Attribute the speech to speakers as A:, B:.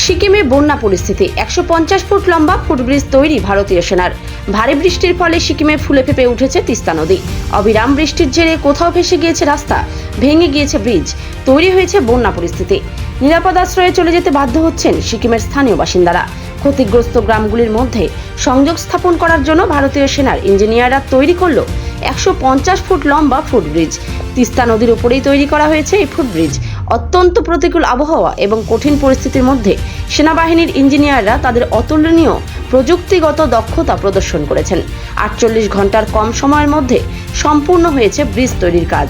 A: সিকিমে বন্যা পরিস্থিতি। 150 ফুট লম্বা ফুটব্রিজ তৈরি ভারতীয় সেনার। ভারী বৃষ্টির ফলে সিকিমে ফুলে ফেঁপে উঠেছে তিস্তা নদী। অবিরাম বৃষ্টির জেরে কোথাও ভেসে গিয়েছে রাস্তা, ভেঙে গিয়েছে ব্রিজ, তৈরি হয়েছে বন্যা পরিস্থিতি। নিরাপদ আশ্রয়ে চলে যেতে বাধ্য হচ্ছেন সিকিমের স্থানীয় বাসিন্দারা। ক্ষতিগ্রস্ত গ্রামগুলির মধ্যে সংযোগ স্থাপন করার জন্য ভারতীয় সেনার ইঞ্জিনিয়াররা তৈরি করল 150 ফুট লম্বা ফুটব্রিজ। তিস্তা নদীর উপরেই তৈরি করা হয়েছে এই ফুটব্রিজ। অত্যন্ত প্রতিকূল আবহাওয়া এবং কঠিন পরিস্থিতির মধ্যে সেনাবাহিনীর ইঞ্জিনিয়াররা তাদের অতুলনীয় প্রযুক্তিগত দক্ষতা প্রদর্শন করেছেন। 48 ঘন্টার কম সময়ের মধ্যে সম্পূর্ণ হয়েছে ব্রিজ তৈরির কাজ।